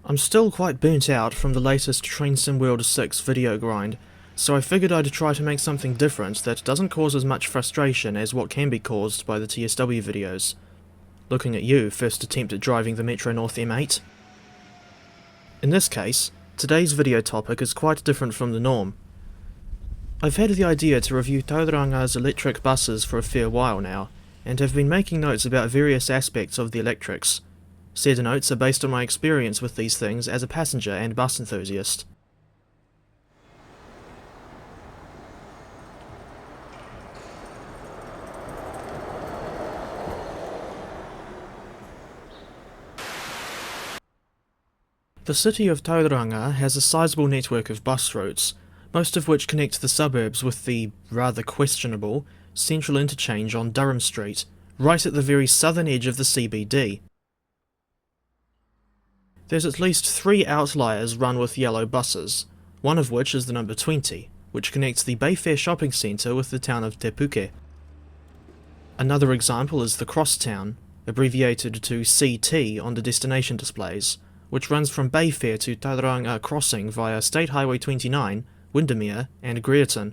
I'm still quite burnt out from the latest Train Sim World 6 video grind, so I figured I'd try to make something different that doesn't cause as much frustration as what can be caused by the TSW videos. Looking at you, first attempt at driving the Metro North M8. In this case, today's video topic is quite different from the norm. I've had the idea to review Tauranga's electric buses for a fair while now, and have been making notes about various aspects of the electrics. Said notes are based on my experience with these things as a passenger and bus enthusiast. The city of Tauranga has a sizable network of bus routes, most of which connect the suburbs with the rather questionable central interchange on Durham Street, right at the very southern edge of the CBD. There's at least 3 outliers run with yellow buses, one of which is the number 20, which connects the Bayfair shopping centre with the town of Te Puke. Another example is the Crosstown, abbreviated to CT on the destination displays, which runs from Bayfair to Tauranga Crossing via State Highway 29, Windermere and Greerton.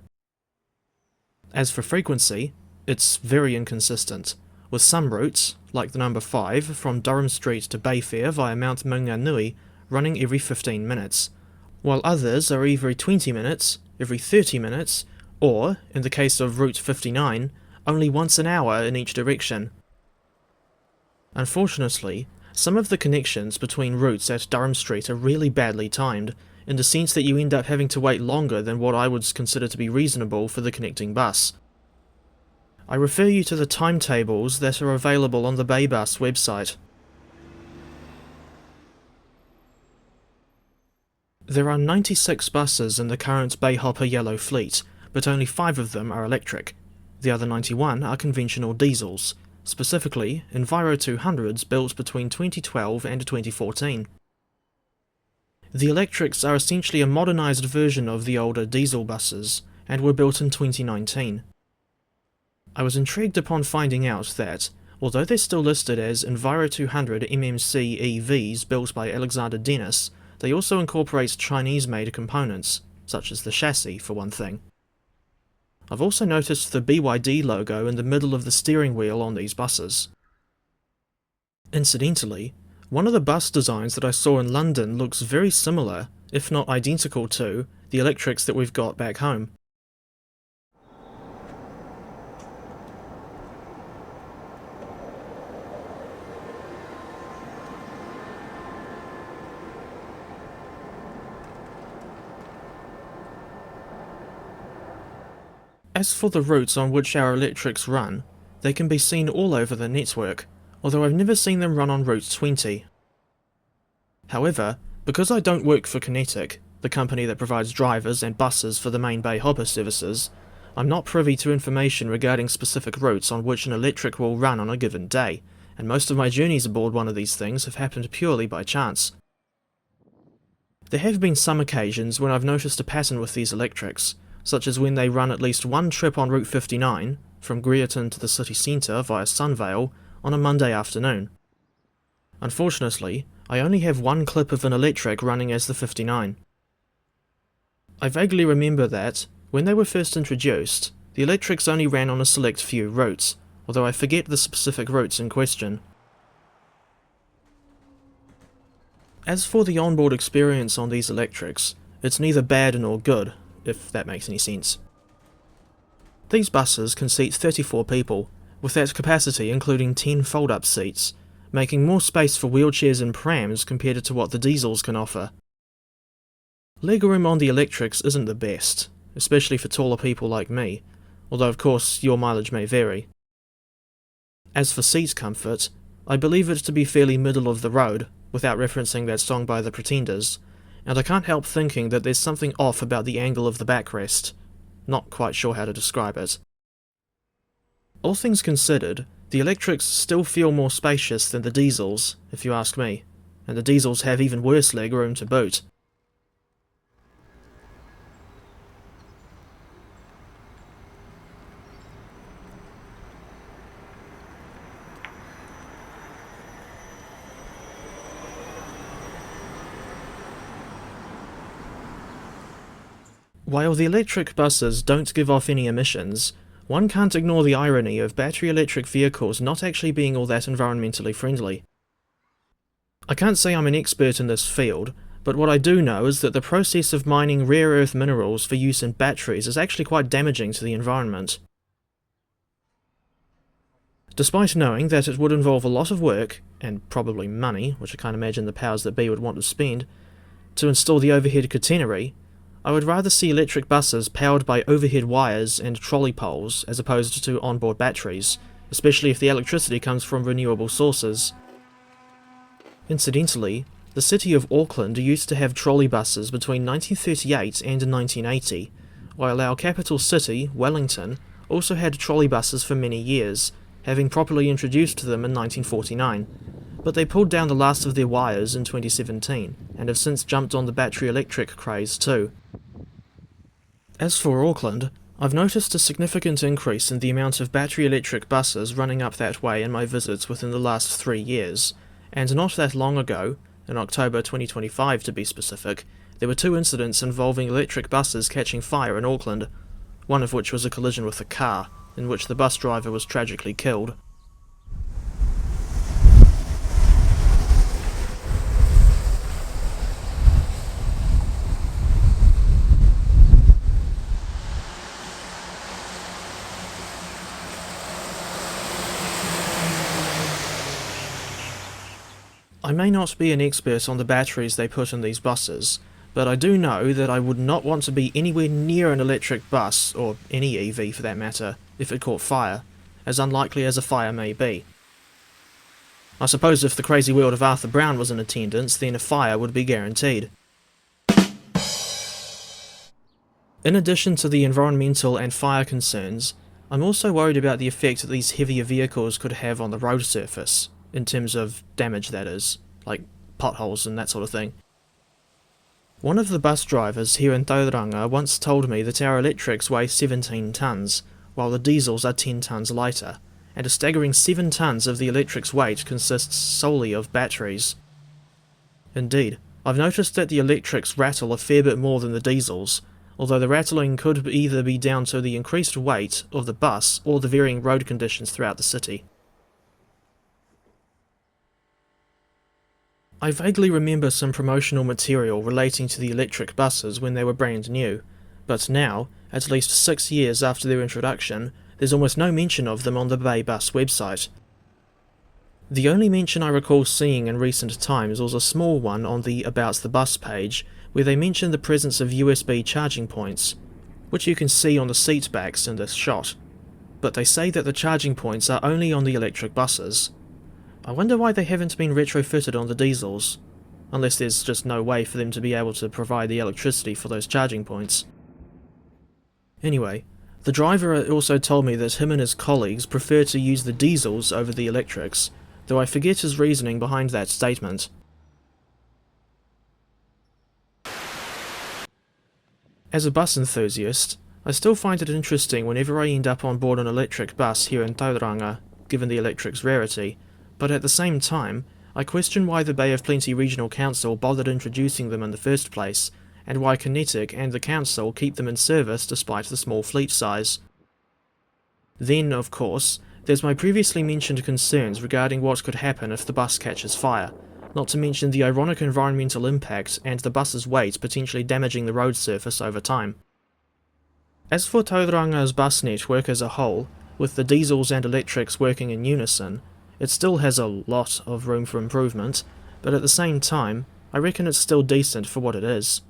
As for frequency, it's very inconsistent, with some routes, like the number 5 from Durham Street to Bayfair via Mount Maunganui, running every 15 minutes, while others are every 20 minutes, every 30 minutes, or, in the case of Route 59, only once an hour in each direction. Unfortunately, some of the connections between routes at Durham Street are really badly timed, in the sense that you end up having to wait longer than what I would consider to be reasonable for the connecting bus. I refer you to the timetables that are available on the Baybus website. There are 96 buses in the current Bayhopper Yellow fleet, but only 5 of them are electric. The other 91 are conventional diesels, specifically Enviro 200s built between 2012 and 2014. The electrics are essentially a modernised version of the older diesel buses, and were built in 2019. I was intrigued upon finding out that, although they're still listed as Enviro 200 MMC EVs built by Alexander Dennis, they also incorporate Chinese-made components, such as the chassis for one thing. I've also noticed the BYD logo in the middle of the steering wheel on these buses. Incidentally, one of the bus designs that I saw in London looks very similar, if not identical to, the electrics that we've got back home. As for the routes on which our electrics run, they can be seen all over the network, although I've never seen them run on Route 20. However, because I don't work for Kinetic, the company that provides drivers and buses for the main Bayhopper services, I'm not privy to information regarding specific routes on which an electric will run on a given day, and most of my journeys aboard one of these things have happened purely by chance. There have been some occasions when I've noticed a pattern with these electrics, such as when they run at least one trip on Route 59, from Greerton to the city centre via Sunvale, on a Monday afternoon. Unfortunately, I only have one clip of an electric running as the 59. I vaguely remember that, when they were first introduced, the electrics only ran on a select few routes, although I forget the specific routes in question. As for the onboard experience on these electrics, it's neither bad nor good, if that makes any sense. These buses can seat 34 people, with that capacity including 10 fold-up seats, making more space for wheelchairs and prams compared to what the diesels can offer. Legroom on the electrics isn't the best, especially for taller people like me, although of course your mileage may vary. As for seat comfort, I believe it to be fairly middle of the road, without referencing that song by the Pretenders, and I can't help thinking that there's something off about the angle of the backrest. Not quite sure how to describe it. All things considered, the electrics still feel more spacious than the diesels, if you ask me, and the diesels have even worse legroom to boot. While the electric buses don't give off any emissions, one can't ignore the irony of battery electric vehicles not actually being all that environmentally friendly. I can't say I'm an expert in this field, but what I do know is that the process of mining rare earth minerals for use in batteries is actually quite damaging to the environment. Despite knowing that it would involve a lot of work, and probably money, which I can't imagine the powers that be would want to spend, to install the overhead catenary, I would rather see electric buses powered by overhead wires and trolley poles as opposed to onboard batteries, especially if the electricity comes from renewable sources. Incidentally, the city of Auckland used to have trolley buses between 1938 and 1980, while our capital city, Wellington, also had trolley buses for many years, having properly introduced them in 1949, but they pulled down the last of their wires in 2017, and have since jumped on the battery electric craze too. As for Auckland, I've noticed a significant increase in the amount of battery electric buses running up that way in my visits within the last 3 years, and not that long ago, in October 2025 to be specific, there were 2 incidents involving electric buses catching fire in Auckland, one of which was a collision with a car, in which the bus driver was tragically killed. I may not be an expert on the batteries they put in these buses, but I do know that I would not want to be anywhere near an electric bus, or any EV for that matter, if it caught fire, as unlikely as a fire may be. I suppose if the crazy world of Arthur Brown was in attendance, then a fire would be guaranteed. In addition to the environmental and fire concerns, I'm also worried about the effect that these heavier vehicles could have on the road surface, in terms of damage that is, like potholes and that sort of thing. One of the bus drivers here in Tauranga once told me that our electrics weigh 17 tonnes, while the diesels are 10 tonnes lighter, and a staggering 7 tonnes of the electric's weight consists solely of batteries. Indeed, I've noticed that the electrics rattle a fair bit more than the diesels, although the rattling could either be down to the increased weight of the bus or the varying road conditions throughout the city. I vaguely remember some promotional material relating to the electric buses when they were brand new, but now, at least 6 years after their introduction, there's almost no mention of them on the Bay Bus website. The only mention I recall seeing in recent times was a small one on the About the Bus page, where they mention the presence of USB charging points, which you can see on the seat backs in this shot, but they say that the charging points are only on the electric buses. I wonder why they haven't been retrofitted on the diesels, unless there's just no way for them to be able to provide the electricity for those charging points. Anyway, the driver also told me that him and his colleagues prefer to use the diesels over the electrics, though I forget his reasoning behind that statement. As a bus enthusiast, I still find it interesting whenever I end up on board an electric bus here in Tauranga, given the electric's rarity, but at the same time, I question why the Bay of Plenty Regional Council bothered introducing them in the first place, and why Kinetic and the council keep them in service despite the small fleet size. Then, of course, there's my previously mentioned concerns regarding what could happen if the bus catches fire, not to mention the ironic environmental impact and the bus's weight potentially damaging the road surface over time. As for Tauranga's bus network as a whole, with the diesels and electrics working in unison, it still has a lot of room for improvement, but at the same time, I reckon it's still decent for what it is.